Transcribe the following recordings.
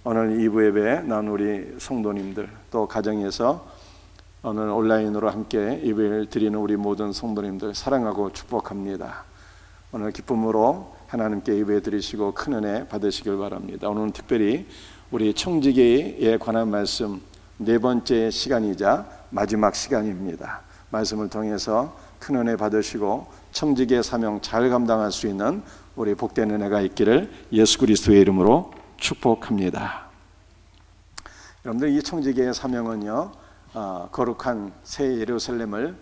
오늘 2부 예배에 나온 우리 성도님들, 또 가정에서 오늘 온라인으로 함께 예배를 드리는 우리 모든 성도님들 사랑하고 축복합니다. 오늘 기쁨으로 하나님께 예배 드리시고 큰 은혜 받으시길 바랍니다. 오늘은 특별히 우리 청지기에 관한 말씀 네 번째 시간이자 마지막 시간입니다. 말씀을 통해서 큰 은혜 받으시고 청지기의 사명 잘 감당할 수 있는 우리 복된 은혜가 있기를 예수 그리스도의 이름으로 축복합니다. 여러분들, 이 청지기의 사명은요, 거룩한 새 예루살렘을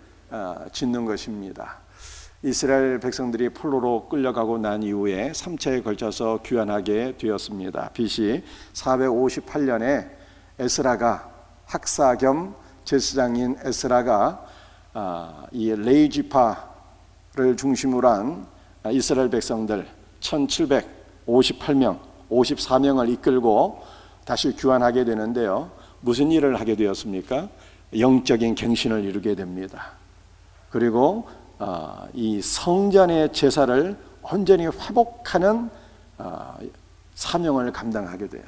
짓는 것입니다. 이스라엘 백성들이 포로로 끌려가고 난 이후에 3차에 걸쳐서 귀환하게 되었습니다. BC 458년에 에스라가, 학사 겸 제사장인 에스라가 이 레이지파를 중심으로 한 이스라엘 백성들 1758명 54명을 이끌고 다시 귀환하게 되는데요, 무슨 일을 하게 되었습니까? 영적인 갱신을 이루게 됩니다. 그리고 이 성전의 제사를 온전히 회복하는 사명을 감당하게 돼요.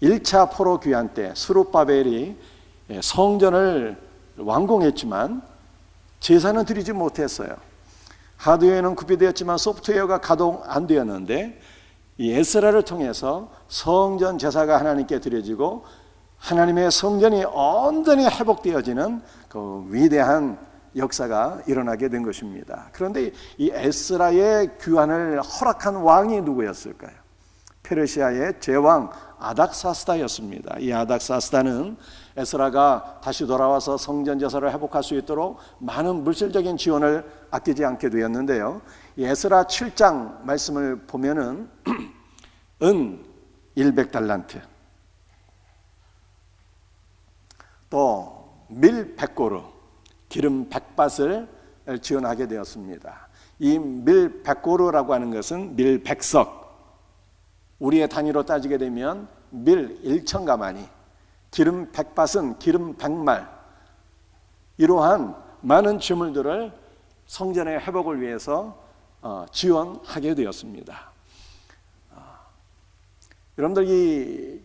1차 포로 귀환 때 스룹바벨이 성전을 완공했지만 제사는 드리지 못했어요. 하드웨어는 구비되었지만 소프트웨어가 가동 안 되었는데, 이 에스라를 통해서 성전 제사가 하나님께 드려지고 하나님의 성전이 온전히 회복되어지는 그 위대한 역사가 일어나게 된 것입니다. 그런데 이 에스라의 귀환을 허락한 왕이 누구였을까요? 페르시아의 제왕 아닥사스다였습니다. 이 아닥사스다는 에스라가 다시 돌아와서 성전 제사를 회복할 수 있도록 많은 물질적인 지원을 아끼지 않게 되었는데요, 이 에스라 7장 말씀을 보면은 은 100달란트, 또 밀 100고루, 기름 100밭을 지원하게 되었습니다. 이 밀 100고루라고 하는 것은 밀 100석, 우리의 단위로 따지게 되면 밀 1,000가마니, 기름 100밭은 기름 100말, 이러한 많은 재물들을 성전의 회복을 위해서 지원하게 되었습니다. 여러분들, 이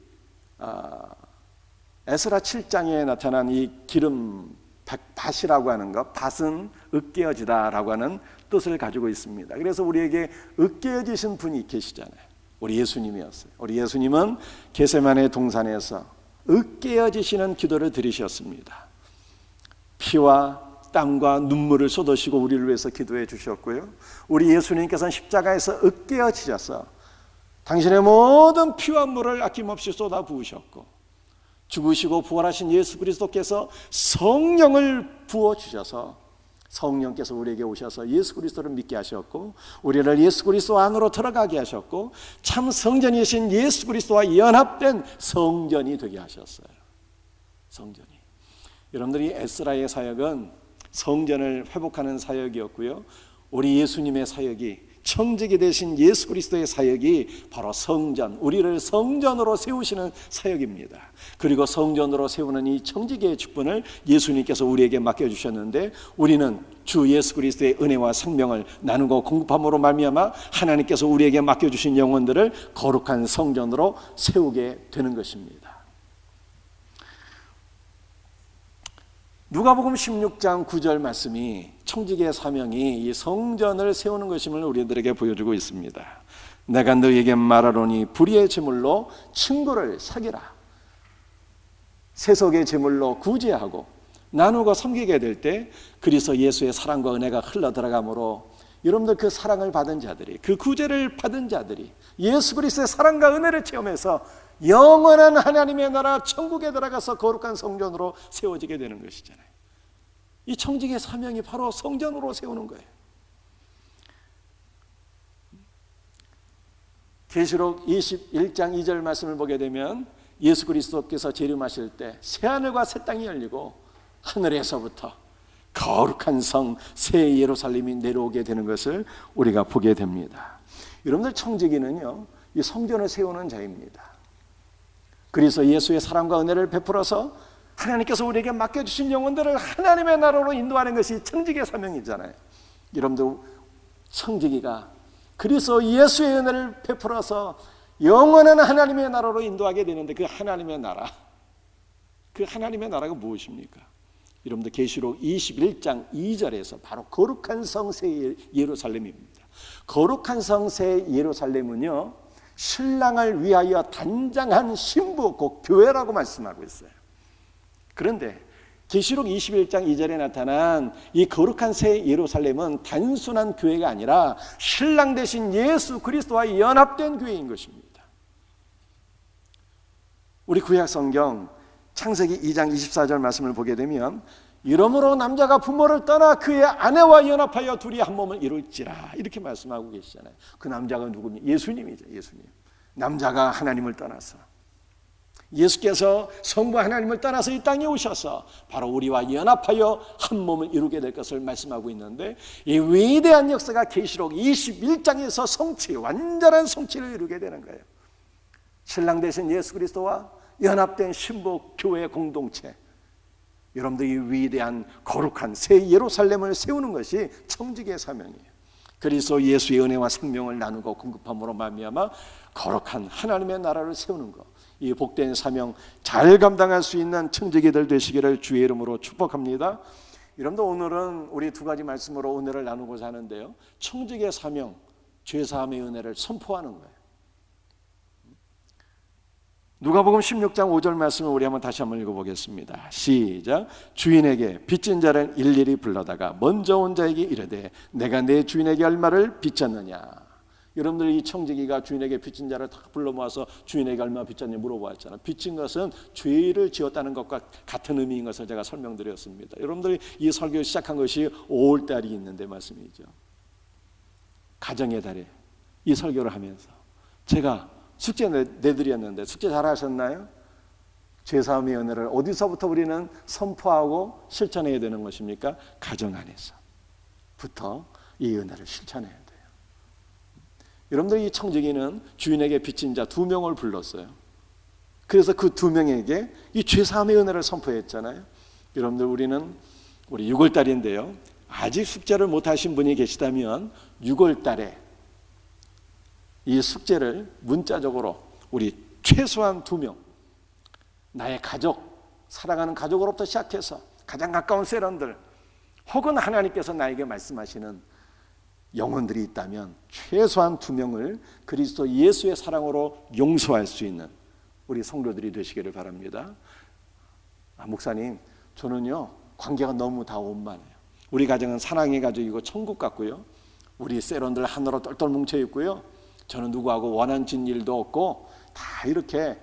에스라 7장에 나타난 이 기름 100밭이라고 하는 것, 밭은 으깨어지다라고 하는 뜻을 가지고 있습니다. 그래서 우리에게 으깨어지신 분이 계시잖아요. 우리 예수님이었어요. 우리 예수님은 겟세마네 동산에서 으깨어지시는 기도를 드리셨습니다. 피와 땀과 눈물을 쏟으시고 우리를 위해서 기도해 주셨고요, 우리 예수님께서는 십자가에서 으깨어지셔서 당신의 모든 피와 물을 아낌없이 쏟아 부으셨고, 죽으시고 부활하신 예수 그리스도께서 성령을 부어주셔서 성령께서 우리에게 오셔서 예수 그리스도를 믿게 하셨고, 우리를 예수 그리스도 안으로 들어가게 하셨고, 참 성전이신 예수 그리스도와 연합된 성전이 되게 하셨어요. 성전이. 여러분들이 에스라의 사역은 성전을 회복하는 사역이었고요, 우리 예수님의 사역이, 청지기 되신 예수 그리스도의 사역이 바로 성전, 우리를 성전으로 세우시는 사역입니다. 그리고 성전으로 세우는 이 청지기의 직분을 예수님께서 우리에게 맡겨주셨는데, 우리는 주 예수 그리스도의 은혜와 생명을 나누고 공급함으로 말미암아 하나님께서 우리에게 맡겨주신 영혼들을 거룩한 성전으로 세우게 되는 것입니다. 누가복음 16장 9절 말씀이 청지기의 사명이 이 성전을 세우는 것임을 우리들에게 보여주고 있습니다. 내가 너희에게 말하노니 불의의 제물로 친구를 사귀라. 세속의 제물로 구제하고 나누고 섬기게 될 때 그리스도 예수의 사랑과 은혜가 흘러들어가므로, 여러분들 그 사랑을 받은 자들이, 그 구제를 받은 자들이 예수 그리스도의 사랑과 은혜를 체험해서 영원한 하나님의 나라 천국에 들어가서 거룩한 성전으로 세워지게 되는 것이잖아요. 이 청지기의 사명이 바로 성전으로 세우는 거예요. 계시록 21장 2절 말씀을 보게 되면 예수 그리스도께서 재림하실 때 새하늘과 새 땅이 열리고 하늘에서부터 거룩한 성 새 예루살렘이 내려오게 되는 것을 우리가 보게 됩니다. 여러분들, 청지기는요, 이 성전을 세우는 자입니다. 그래서 예수의 사랑과 은혜를 베풀어서 하나님께서 우리에게 맡겨주신 영혼들을 하나님의 나라로 인도하는 것이 청지기의 사명이잖아요. 여러분들, 청지기가 그래서 예수의 은혜를 베풀어서 영원한 하나님의 나라로 인도하게 되는데 그 하나님의 나라가 무엇입니까? 여러분들 계시록 21장 2절에서 바로 거룩한 성새 예루살렘입니다. 거룩한 성새 예루살렘은요, 신랑을 위하여 단장한 신부, 곧 교회라고 말씀하고 있어요. 그런데 계시록 21장 2절에 나타난 이 거룩한 새 예루살렘은 단순한 교회가 아니라 신랑 되신 예수 그리스도와 연합된 교회인 것입니다. 우리 구약 성경 창세기 2장 24절 말씀을 보게 되면 이러므로 남자가 부모를 떠나 그의 아내와 연합하여 둘이 한 몸을 이룰지라 이렇게 말씀하고 계시잖아요. 그 남자가 누굽니까? 예수님이죠. 예수님. 남자가 하나님을 떠나서, 예수께서 성부 하나님을 떠나서 이 땅에 오셔서 바로 우리와 연합하여 한 몸을 이루게 될 것을 말씀하고 있는데, 이 위대한 역사가 계시록 21장에서 완전한 성취를 이루게 되는 거예요. 신랑 되신 예수 그리스도와 연합된 신부 교회 공동체, 여러분들 이 위대한 거룩한 새 예루살렘을 세우는 것이 청지기의 사명이에요. 그리스도 예수의 은혜와 생명을 나누고 공급함으로 말미암아 거룩한 하나님의 나라를 세우는 것, 이 복된 사명 잘 감당할 수 있는 청지기들 되시기를 주의 이름으로 축복합니다. 여러분들 오늘은 우리 두 가지 말씀으로 은혜를 나누고자 하는데요, 청지기의 사명, 죄사함의 은혜를 선포하는 거예요. 누가복음 16장 5절 말씀을 우리 다시 한번 읽어보겠습니다. 시작. 주인에게 빚진 자를 일일이 불러다가 먼저 온 자에게 이르되 내가 내 주인에게 얼마를 빚졌느냐. 여러분들 이 청지기가 주인에게 빚진 자를 다 불러 모아서 주인에게 얼마 빚졌냐 물어보았잖아요. 빚진 것은 죄를 지었다는 것과 같은 의미인 것을 제가 설명드렸습니다. 여러분들이 이 설교를 시작한 것이 5월달이 있는데 말씀이죠. 가정의 달에 이 설교를 하면서 제가 숙제 내드렸는데 숙제 잘 하셨나요? 죄사함의 은혜를 어디서부터 우리는 선포하고 실천해야 되는 것입니까? 가정 안에서부터 이 은혜를 실천해야 돼요. 여러분들 이 청지기는 주인에게 빚진 자 2명을 불렀어요. 그래서 그 2명에게 이 죄사함의 은혜를 선포했잖아요. 여러분들 우리 6월달인데요, 아직 숙제를 못하신 분이 계시다면 6월달에 이 숙제를 문자적으로 우리 최소한 2명, 나의 가족, 사랑하는 가족으로부터 시작해서 가장 가까운 세런들, 혹은 하나님께서 나에게 말씀하시는 영혼들이 있다면 최소한 2명을 그리스도 예수의 사랑으로 용서할 수 있는 우리 성도들이 되시기를 바랍니다. 목사님, 저는요 관계가 너무 다 원만해요. 우리 가정은 사랑의 가족이고 천국 같고요, 우리 세런들 하나로 똘똘 뭉쳐 있고요, 저는 누구하고 원한진 일도 없고 다 이렇게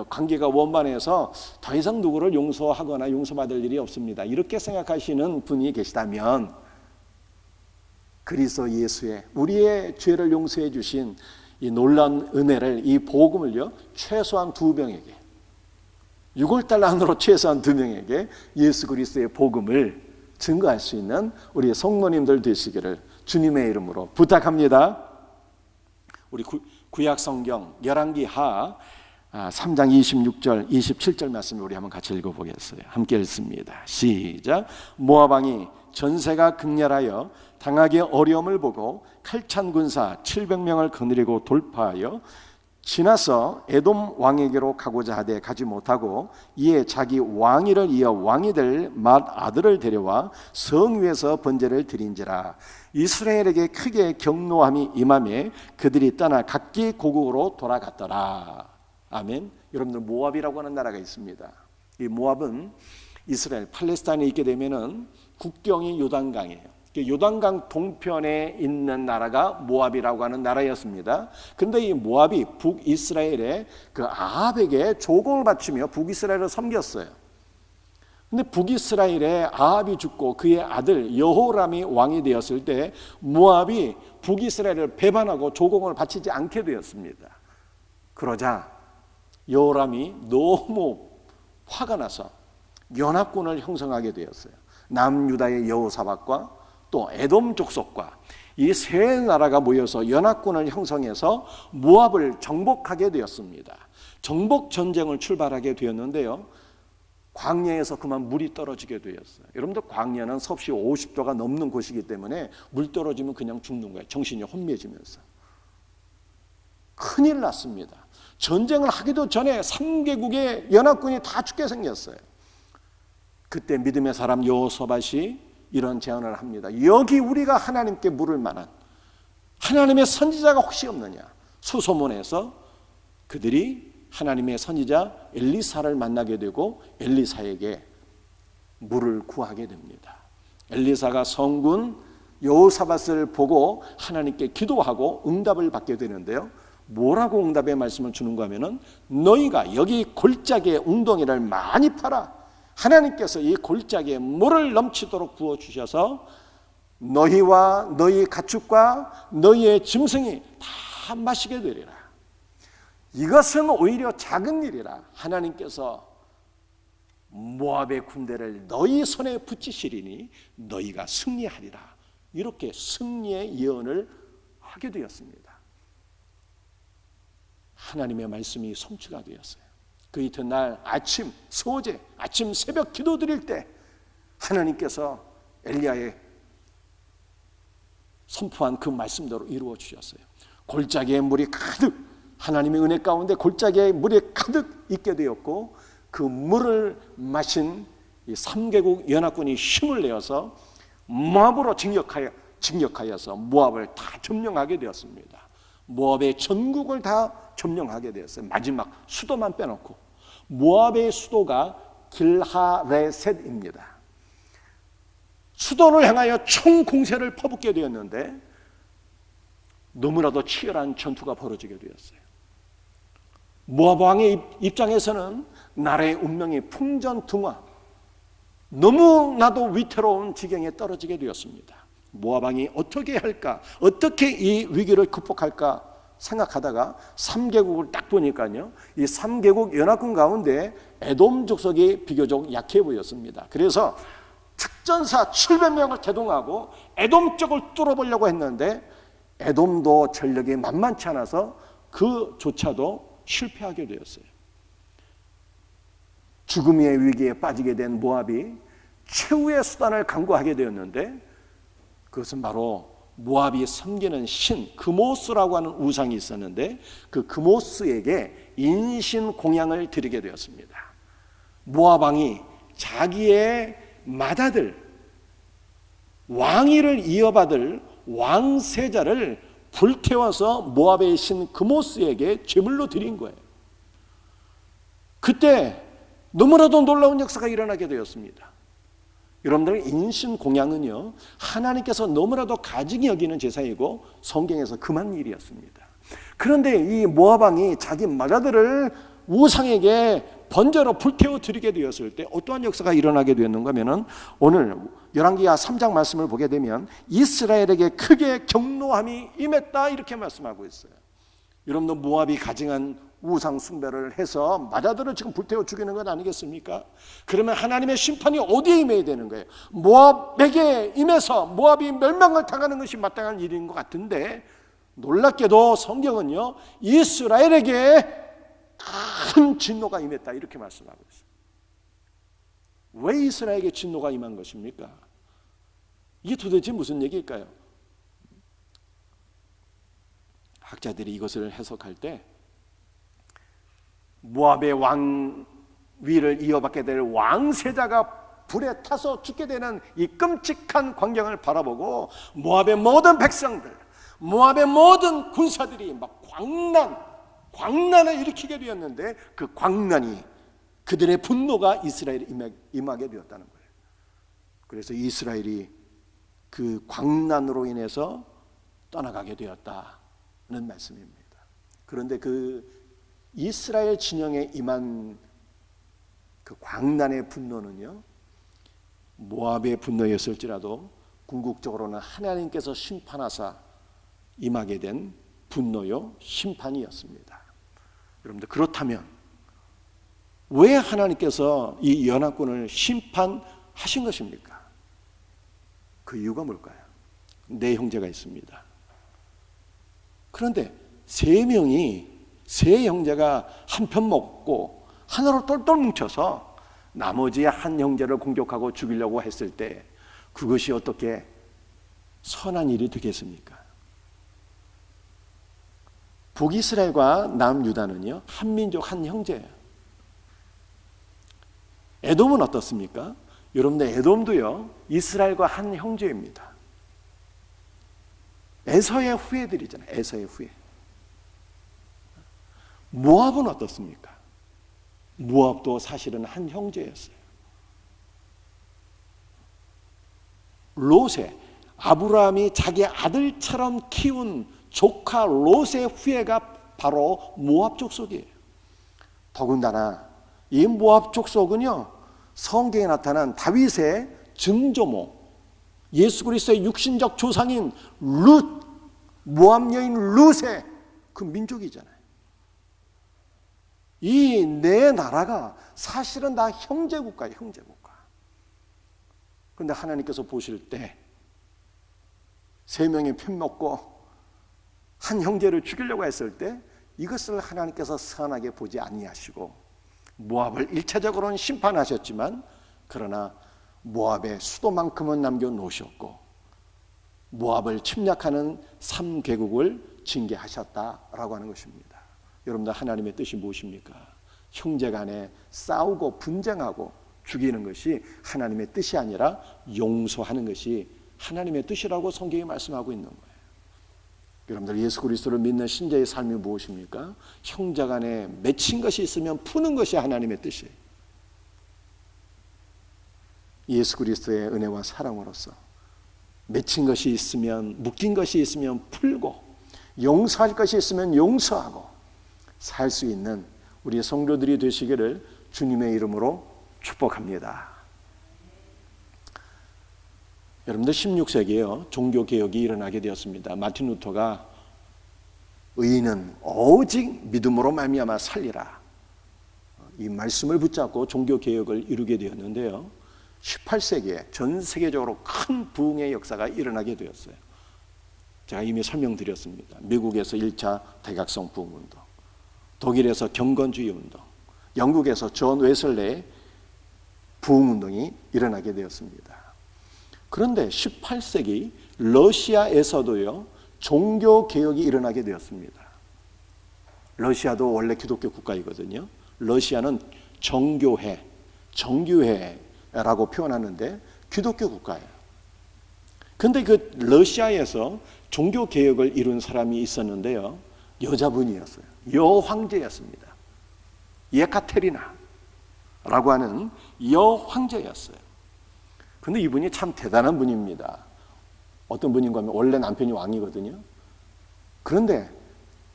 관계가 원만해서 더 이상 누구를 용서하거나 용서받을 일이 없습니다. 이렇게 생각하시는 분이 계시다면 그리스도 예수의 우리의 죄를 용서해 주신 이 놀라운 은혜를, 이 복음을요 최소한 2명에게, 6월달 안으로 최소한 2명에게 예수 그리스도의 복음을 증거할 수 있는 우리 성도님들 되시기를 주님의 이름으로 부탁합니다. 우리 구약 성경 열왕기하 3장 26절 27절 말씀을 우리 한번 같이 읽어보겠어요. 함께 읽습니다. 시작. 모압 왕이 전세가 극렬하여 당하기 어려움을 보고 칼찬 군사 700명을 거느리고 돌파하여 지나서 에돔 왕에게로 가고자 하되 가지 못하고 이에 자기 왕위를 이어 왕이 될 맏아들을 데려와 성 위에서 번제를 드린지라. 이스라엘에게 크게 경노함이 임하매 그들이 떠나 각기 고국으로 돌아갔더라. 아멘. 여러분들, 모압이라고 하는 나라가 있습니다. 이 모압은 이스라엘 팔레스타인에 있게 되면은 국경이 요단강이에요. 요단강 동편에 있는 나라가 모압이라고 하는 나라였습니다. 그런데 이 모압이 북이스라엘의 그 아합에게 조공을 바치며 북이스라엘을 섬겼어요. 근데 북이스라엘의 아합이 죽고 그의 아들 여호람이 왕이 되었을 때 모압이 북이스라엘을 배반하고 조공을 바치지 않게 되었습니다. 그러자 여호람이 너무 화가 나서 연합군을 형성하게 되었어요. 남유다의 여호사밧과 또 에돔 족속과 이 세 나라가 모여서 연합군을 형성해서 모압을 정복하게 되었습니다. 정복 전쟁을 출발하게 되었는데요, 광야에서 그만 물이 떨어지게 되었어요. 여러분들, 광야는 섭씨 50도가 넘는 곳이기 때문에 물 떨어지면 그냥 죽는 거예요. 정신이 혼미해지면서. 큰일 났습니다. 전쟁을 하기도 전에 3개국의 연합군이 다 죽게 생겼어요. 그때 믿음의 사람 여호사밧이 이런 제안을 합니다. 여기 우리가 하나님께 물을 만한 하나님의 선지자가 혹시 없느냐. 수소문해서 그들이 하나님의 선지자 엘리사를 만나게 되고 엘리사에게 물을 구하게 됩니다. 엘리사가 성군 여호사밧을 보고 하나님께 기도하고 응답을 받게 되는데요. 뭐라고 응답의 말씀을 주는가 하면은 너희가 여기 골짜기에 웅덩이를 많이 파라. 하나님께서 이 골짜기에 물을 넘치도록 부어주셔서 너희와 너희 가축과 너희의 짐승이 다 마시게 되리라. 이것은 오히려 작은 일이라. 하나님께서 모압의 군대를 너희 손에 붙이시리니 너희가 승리하리라. 이렇게 승리의 예언을 하게 되었습니다. 하나님의 말씀이 성취가 되었어요. 그 이튿날 아침 소제, 아침 새벽 기도 드릴 때 하나님께서 엘리야의 선포한 그 말씀대로 이루어 주셨어요. 골짜기에 물이 가득, 하나님의 은혜 가운데 골짜기에 물이 가득 있게 되었고 그 물을 마신 이 3개국 연합군이 힘을 내어서 모압으로 진격하여서 모압을 다 점령하게 되었습니다. 모압의 전국을 다 점령하게 되었어요. 마지막 수도만 빼놓고. 모압의 수도가 길하레셋입니다. 수도를 향하여 총공세를 퍼붓게 되었는데 너무나도 치열한 전투가 벌어지게 되었어요. 모압 왕의 입장에서는 나라의 운명이 풍전등화, 너무나도 위태로운 지경에 떨어지게 되었습니다. 모압 왕이 어떻게 할까, 어떻게 이 위기를 극복할까 생각하다가 3개국을 딱 보니까요, 이 3개국 연합군 가운데 에돔 족속이 비교적 약해 보였습니다. 그래서 특전사 700명을 대동하고 에돔 쪽을 뚫어보려고 했는데 에돔도 전력이 만만치 않아서 그조차도 실패하게 되었어요. 죽음의 위기에 빠지게 된 모압이 최후의 수단을 강구하게 되었는데 그것은 바로 모압이 섬기는 신 그모스라고 하는 우상이 있었는데 그 그모스에게 인신 공양을 드리게 되었습니다. 모압 왕이 자기의 맏아들 왕위를 이어받을 왕세자를 불태워서 모압의 신 그모스에게 제물로 드린 거예요. 그때 너무나도 놀라운 역사가 일어나게 되었습니다. 여러분들, 인신공양은요 하나님께서 너무나도 가증히 여기는 제사이고 성경에서 금한 일이었습니다. 그런데 이 모압 왕이 자기 맏아들을 우상에게 번제로 불태워 드리게 되었을 때 어떠한 역사가 일어나게 되었는가 하면은 오늘 열왕기하 3장 말씀을 보게 되면 이스라엘에게 크게 경노함이 임했다 이렇게 말씀하고 있어요. 여러분들, 모압이 가증한 우상 숭배를 해서 맏아들을 지금 불태워 죽이는 것 아니겠습니까? 그러면 하나님의 심판이 어디에 임해야 되는 거예요? 모압에게 임해서 모압이 멸망을 당하는 것이 마땅한 일인 것 같은데 놀랍게도 성경은요 이스라엘에게 큰 진노가 임했다 이렇게 말씀하고 있어요. 왜 이스라엘에게 진노가 임한 것입니까? 이게 도대체 무슨 얘기일까요? 학자들이 이것을 해석할 때 모압의 왕위를 이어받게 될 왕세자가 불에 타서 죽게 되는 이 끔찍한 광경을 바라보고 모압의 모든 백성들, 모압의 모든 군사들이 막 광난을 일으키게 되었는데 그 광난이 그들의 분노가 이스라엘에 임하게 되었다는 거예요. 그래서 이스라엘이 그 광난으로 인해서 떠나가게 되었다는 말씀입니다. 그런데 그 이스라엘 진영에 임한 그 광난의 분노는요 모압의 분노였을지라도 궁극적으로는 하나님께서 심판하사 임하게 된 분노요 심판이었습니다. 여러분들, 그렇다면 왜 하나님께서 이 연합군을 심판하신 것입니까? 그 이유가 뭘까요? 네 형제가 있습니다. 그런데 세 형제가 한편 먹고 하나로 똘똘 뭉쳐서 나머지 한 형제를 공격하고 죽이려고 했을 때 그것이 어떻게 선한 일이 되겠습니까? 북이스라엘과 남유다는요, 한 민족, 한 형제예요. 에돔은 어떻습니까? 여러분들, 에돔도요, 이스라엘과 한 형제입니다. 에서의 후예들이잖아요. 에서의 후예. 모압은 어떻습니까? 모압도 사실은 한 형제였어요. 롯의, 아브라함이 자기 아들처럼 키운 조카 롯의 후예가 바로 모압 족속이에요. 더군다나 이 모압 족속은요, 성경에 나타난 다윗의 증조모, 예수 그리스도의 육신적 조상인 룻, 모압 여인 룻의 그 민족이잖아요. 이 네 나라가 사실은 다 형제국가예요. 형제국가. 그런데 하나님께서 보실 때 세 명이 편먹고 한 형제를 죽이려고 했을 때 이것을 하나님께서 선하게 보지 아니하시고 모압을 일차적으로는 심판하셨지만, 그러나 모압의 수도만큼은 남겨놓으셨고 모압을 침략하는 3개국을 징계하셨다라고 하는 것입니다. 여러분들, 하나님의 뜻이 무엇입니까? 형제 간에 싸우고 분쟁하고 죽이는 것이 하나님의 뜻이 아니라 용서하는 것이 하나님의 뜻이라고 성경이 말씀하고 있는 거예요. 여러분들, 예수 그리스도를 믿는 신자의 삶이 무엇입니까? 형제 간에 맺힌 것이 있으면 푸는 것이 하나님의 뜻이에요. 예수 그리스도의 은혜와 사랑으로서 맺힌 것이 있으면, 묶인 것이 있으면 풀고, 용서할 것이 있으면 용서하고 살 수 있는 우리 성도들이 되시기를 주님의 이름으로 축복합니다. 여러분들, 16세기에요, 종교개혁이 일어나게 되었습니다. 마틴 루터가 의인은 오직 믿음으로 말미암아 살리라, 이 말씀을 붙잡고 종교개혁을 이루게 되었는데요, 18세기에 전 세계적으로 큰 부흥의 역사가 일어나게 되었어요. 제가 이미 설명드렸습니다. 미국에서 1차 대각성 부흥운동, 독일에서 경건주의 운동, 영국에서 존 웨슬레의 부흥운동이 일어나게 되었습니다. 그런데 18세기 러시아에서도요, 종교개혁이 일어나게 되었습니다. 러시아도 원래 기독교 국가이거든요. 러시아는 정교회, 정교회라고 표현하는데 기독교 국가예요. 그런데 그 러시아에서 종교개혁을 이룬 사람이 있었는데요, 여자분이었어요. 여황제였습니다. 예카테리나라고 하는 여황제였어요. 근데 이분이 참 대단한 분입니다. 어떤 분인가 하면 원래 남편이 왕이거든요. 그런데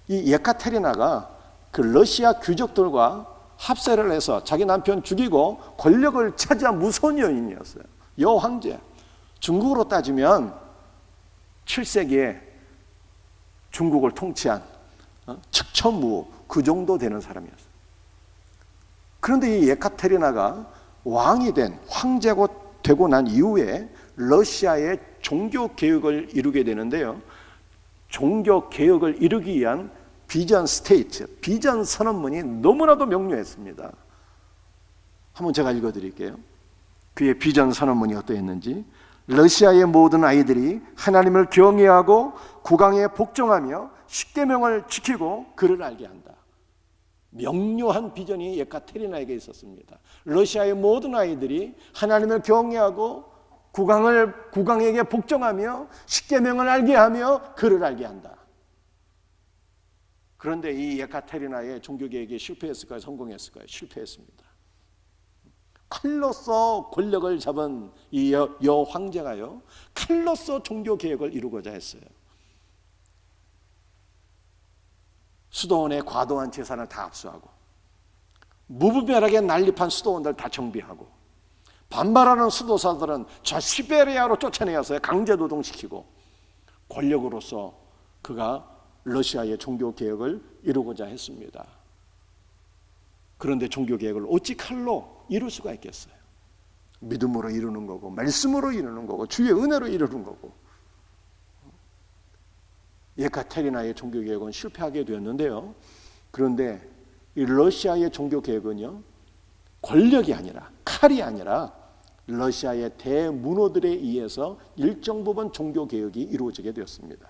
이 예카테리나가 그 러시아 귀족들과 합세를 해서 자기 남편 죽이고 권력을 차지한 무서운 여인이었어요. 여황제. 중국으로 따지면 7세기에 중국을 통치한 측천무, 그 정도 되는 사람이었어요. 그런데 이 예카테리나가 왕이 된, 황제고 되고 난 이후에 러시아의 종교개혁을 이루게 되는데요, 종교개혁을 이루기 위한 비전 스테이트, 비전 선언문이 너무나도 명료했습니다. 한번 제가 읽어드릴게요. 그의 비전 선언문이 어떠했는지. 러시아의 모든 아이들이 하나님을 경외하고 국왕에 복종하며 십계명을 지키고 그를 알게 한다. 명료한 비전이 예카테리나에게 있었습니다. 러시아의 모든 아이들이 하나님을 경외하고 국왕에게 복종하며 십계명을 알게 하며 그를 알게 한다. 그런데 이 예카테리나의 종교개혁이 실패했을까요? 성공했을까요? 실패했습니다. 칼로서 권력을 잡은 이 여황제가요, 칼로서 종교개혁을 이루고자 했어요. 수도원의 과도한 재산을 다 압수하고, 무분별하게 난립한 수도원들 다 정비하고, 반발하는 수도사들은 저 시베리아로 쫓아내어서 강제노동시키고, 권력으로서 그가 러시아의 종교개혁을 이루고자 했습니다. 그런데 종교개혁을 어찌 칼로 이룰 수가 있겠어요? 믿음으로 이루는 거고, 말씀으로 이루는 거고, 주의 은혜로 이루는 거고. 예카테리나의 종교개혁은 실패하게 되었는데요, 그런데 이 러시아의 종교개혁은요, 권력이 아니라, 칼이 아니라 러시아의 대문호들에 의해서 일정 부분 종교개혁이 이루어지게 되었습니다.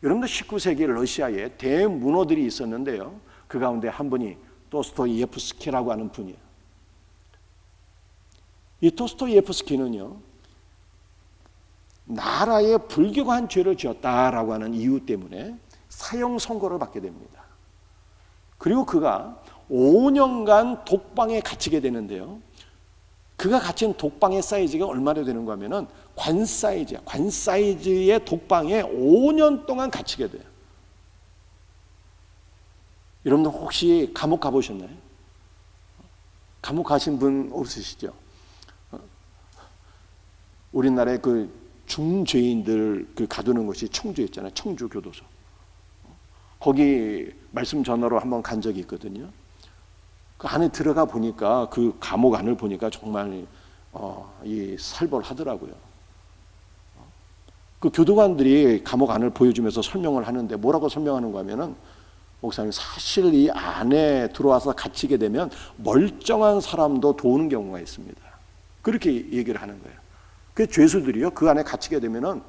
여러분들 19세기 러시아에 대문호들이 있었는데요. 그 가운데 한 분이 도스토이예프스키라고 하는 분이에요. 이 도스토이예프스키는요, 나라에 불교가 죄를 지었다라고 하는 이유 때문에 사형 선고를 받게 됩니다. 그리고 그가 5년간 독방에 갇히게 되는데요. 그가 갇힌 독방의 사이즈가 얼마나 되는가 하면은 관 사이즈의 독방에 5년 동안 갇히게 돼요. 여러분들 혹시 감옥 가보셨나요? 감옥 가신 분 없으시죠? 우리나라의 그 중죄인들 그 가두는 것이 청주 있잖아요. 청주 교도소. 거기 말씀 전화로 한번 간 적이 있거든요. 그 안에 들어가 보니까 그 감옥 안을 보니까 정말 이 살벌하더라고요. 그 교도관들이 감옥 안을 보여주면서 설명을 하는데 뭐라고 설명하는가 하면은, 목사님, 사실 이 안에 들어와서 갇히게 되면 멀쩡한 사람도 도우는 경우가 있습니다. 그렇게 얘기를 하는 거예요. 그 죄수들이요, 그 안에 갇히게 되면은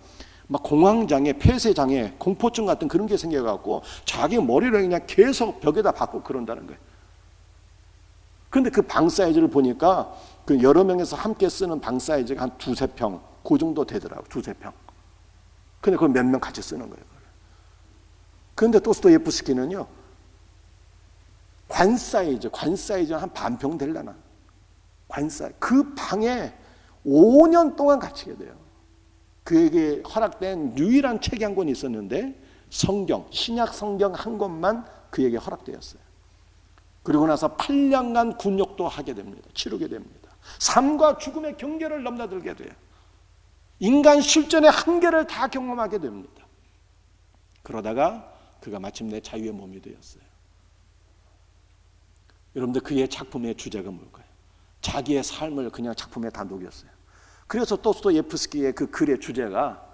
막 공황장애, 폐쇄장애, 공포증 같은 그런 게 생겨갖고 자기 머리를 그냥 계속 벽에다 박고 그런다는 거예요. 그런데 그 방 사이즈를 보니까 그 여러 명에서 함께 쓰는 방 사이즈가 한 2-3평 그 정도 되더라고요. 2-3평. 근데 그걸 몇 명 같이 쓰는 거예요. 그런데 도스토예프스키는요, 관 사이즈 한 반평 되려나? 관 사이즈. 그 방에 5년 동안 갇히게 돼요. 그에게 허락된 유일한 책이 한 권 있었는데 성경, 신약 성경 한 권만 그에게 허락되었어요. 그리고 나서 8년간 군욕도 하게 됩니다. 치르게 됩니다. 삶과 죽음의 경계를 넘나들게 돼요. 인간 실존의 한계를 다 경험하게 됩니다. 그러다가 그가 마침내 자유의 몸이 되었어요. 여러분들, 그의 작품의 주제가 뭘까요? 자기의 삶을 그냥 작품에 다 녹였어요. 그래서 도스토예프스키의 그 글의 주제가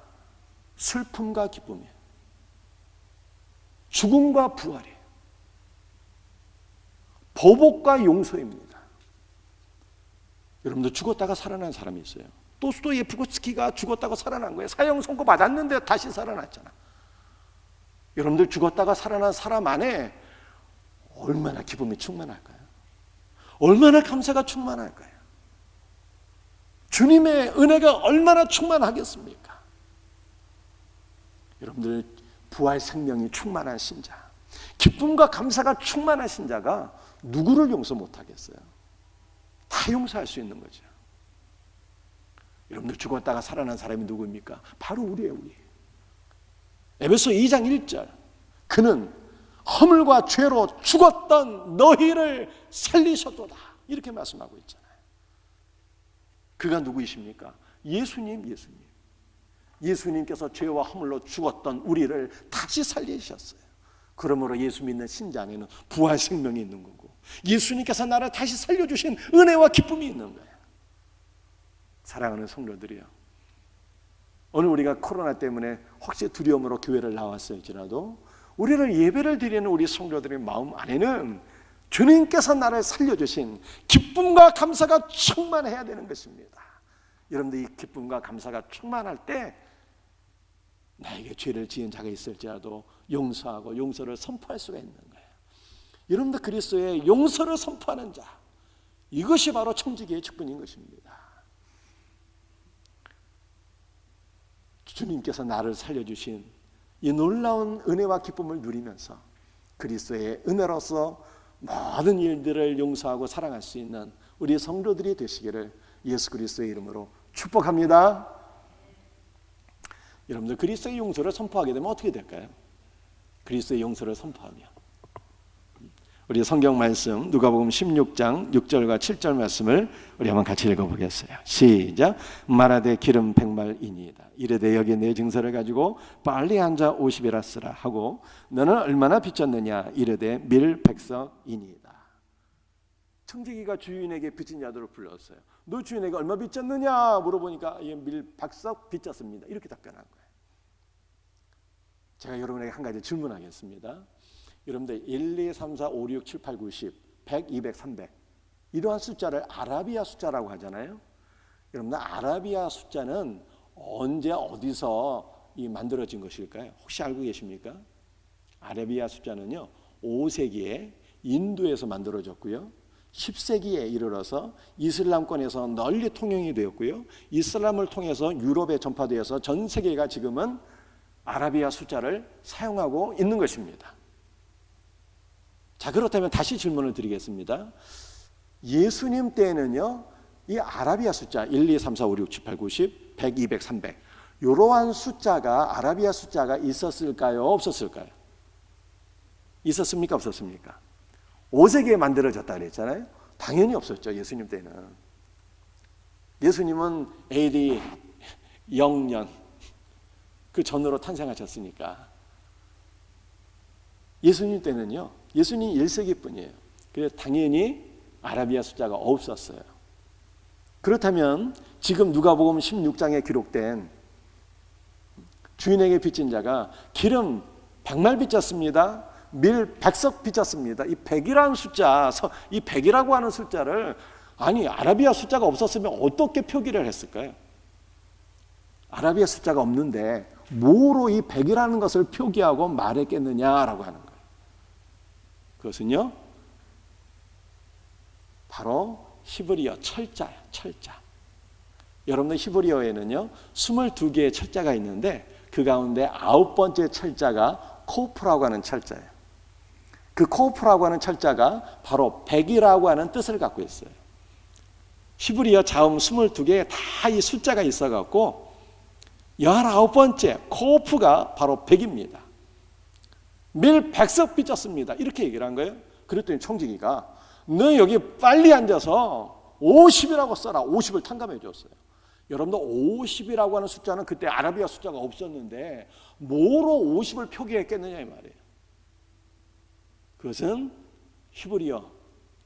슬픔과 기쁨이에요. 죽음과 부활이에요. 보복과 용서입니다. 여러분들, 죽었다가 살아난 사람이 있어요. 도스토예프스키가 죽었다가 살아난 거예요. 사형 선고 받았는데 다시 살아났잖아. 여러분들, 죽었다가 살아난 사람 안에 얼마나 기쁨이 충만할까요? 얼마나 감사가 충만할까요? 주님의 은혜가 얼마나 충만하겠습니까? 여러분들, 부활 생명이 충만한 신자, 기쁨과 감사가 충만한 신자가 누구를 용서 못하겠어요? 다 용서할 수 있는 거죠. 여러분들, 죽었다가 살아난 사람이 누구입니까? 바로 우리예요. 우리. 에베소 2장 1절, 그는 허물과 죄로 죽었던 너희를 살리셨도다, 이렇게 말씀하고 있잖아요. 그가 누구이십니까? 예수님께서 죄와 허물로 죽었던 우리를 다시 살리셨어요. 그러므로 예수 믿는 신자 안에는 부활 생명이 있는 거고, 예수님께서 나를 다시 살려주신 은혜와 기쁨이 있는 거예요. 사랑하는 성도들이요, 오늘 우리가 코로나 때문에 혹시 두려움으로 교회를 나왔을지라도 우리를 예배를 드리는 우리 성도들의 마음 안에는 주님께서 나를 살려주신 기쁨과 감사가 충만해야 되는 것입니다. 여러분들, 이 기쁨과 감사가 충만할 때 나에게 죄를 지은 자가 있을지라도 용서하고 용서를 선포할 수가 있는 거예요. 여러분들, 그리스도의 용서를 선포하는 자, 이것이 바로 청지기의 직분인 것입니다. 주님께서 나를 살려주신 이 놀라운 은혜와 기쁨을 누리면서 그리스도의 은혜로서 모든 일들을 용서하고 사랑할 수 있는 우리 성도들이 되시기를 예수 그리스도의 이름으로 축복합니다. 여러분들, 그리스도의 용서를 선포하게 되면 어떻게 될까요? 그리스도의 용서를 선포하면 우리 성경 말씀 누가복음 16장 6절과 7절 말씀을 우리 한번 같이 읽어보겠어요. 시작. 말하되 기름 100말이니이다. 이르되 여기 내 증서를 가지고 빨리 앉아 50이라 쓰라 하고 너는 얼마나 빚졌느냐. 이르되 밀 100석이니이다. 청지기가 주인에게 빚진 자들을 불렀어요. 너 주인에게 얼마 빚졌느냐 물어보니까 밀 100석 빚졌습니다, 이렇게 답변한 거예요. 제가 여러분에게 한 가지 질문하겠습니다. 여러분들 1, 2, 3, 4, 5, 6, 7, 8, 9, 10, 100, 200, 300 이러한 숫자를 아라비아 숫자라고 하잖아요. 여러분들, 아라비아 숫자는 언제 어디서 만들어진 것일까요? 혹시 알고 계십니까? 아라비아 숫자는요 5세기에 인도에서 만들어졌고요 10세기에 이르러서 이슬람권에서 널리 통용이 되었고요 이슬람을 통해서 유럽에 전파되어서 전 세계가 지금은 아라비아 숫자를 사용하고 있는 것입니다. 자, 그렇다면 다시 질문을 드리겠습니다. 예수님 때에는요 이 아라비아 숫자 1, 2, 3, 4, 5, 6, 7, 8, 9, 10, 100, 200, 300 이러한 숫자가 아라비아 숫자가 있었을까요? 없었을까요? 있었습니까? 없었습니까? 5세기에 만들어졌다 그랬잖아요. 당연히 없었죠. 예수님 때는. 예수님은 AD 0년 그 전으로 탄생하셨으니까. 예수님 때는요. 예수님 1세기 뿐이에요. 그래서 당연히 아라비아 숫자가 없었어요. 그렇다면 지금 누가복음 16장에 기록된 주인에게 빚진 자가 기름 100말 빚졌습니다. 밀 100석 빚졌습니다. 이 100이라는 숫자, 이 100이라고 하는 숫자를 아니 아라비아 숫자가 없었으면 어떻게 표기를 했을까요? 아라비아 숫자가 없는데 뭐로 이 100이라는 것을 표기하고 말했겠느냐라고 하는 거예요. 그것은요 바로 히브리어 철자예요. 철자. 여러분들 히브리어에는요 22개의 철자가 있는데 그 가운데 9번째 철자가 코프라고 하는 철자예요. 그 코프라고 하는 철자가 바로 100이라고 하는 뜻을 갖고 있어요. 히브리어 자음 22개에 다 이 숫자가 있어갖고 19번째 코프가 바로 100입니다. 밀 100석 빚졌습니다. 이렇게 얘기를 한 거예요. 그랬더니 청지기가 너 여기 빨리 앉아서 50이라고 써라. 50을 탕감해 줬어요. 여러분들 50이라고 하는 숫자는 그때 아라비아 숫자가 없었는데 뭐로 50을 표기했겠느냐 이 말이에요. 그것은 히브리어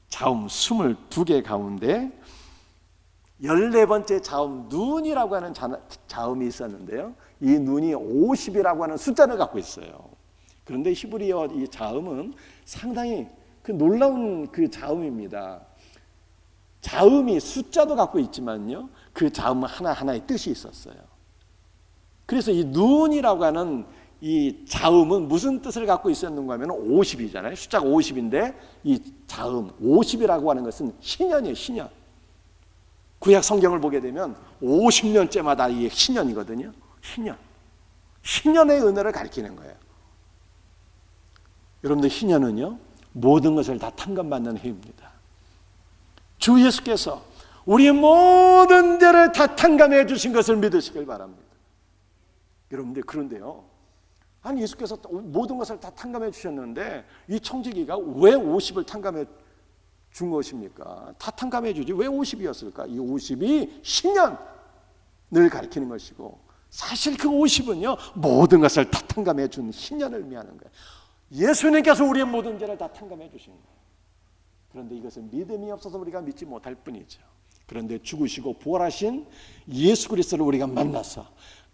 자음 22개 가운데 14번째 자음 눈이라고 하는 자음이 있었는데요. 이 눈이 50이라고 하는 숫자를 갖고 있어요. 그런데 히브리어 이 자음은 상당히 그 놀라운 그 자음입니다. 자음이 숫자도 갖고 있지만요. 그 자음 하나하나의 뜻이 있었어요. 그래서 이 눈이라고 하는 이 자음은 무슨 뜻을 갖고 있었는가 하면 50이잖아요. 숫자가 50인데 이 자음 50이라고 하는 것은 신년이에요. 신년. 구약 성경을 보게 되면 50년째마다 이게 신년이거든요. 신년. 신년의 은혜를 가리키는 거예요. 여러분들 신년은요. 모든 것을 다 탕감받는 해입니다. 주 예수께서 우리의 모든 죄를 다 탕감해 주신 것을 믿으시길 바랍니다. 여러분들 그런데요. 아니 예수께서 모든 것을 다 탕감해 주셨는데 이 청지기가 왜 50을 탕감해 준 것입니까? 다 탕감해 주지 왜 50이었을까? 이 50이 신년을 가리키는 것이고 사실 그 50은요 모든 것을 다 탕감해 준 신년을 의미하는 거예요. 예수님께서 우리의 모든 죄를 다 탕감해 주신 거예요. 그런데 이것은 믿음이 없어서 우리가 믿지 못할 뿐이죠. 그런데 죽으시고 부활하신 예수 그리스도를 우리가 만나서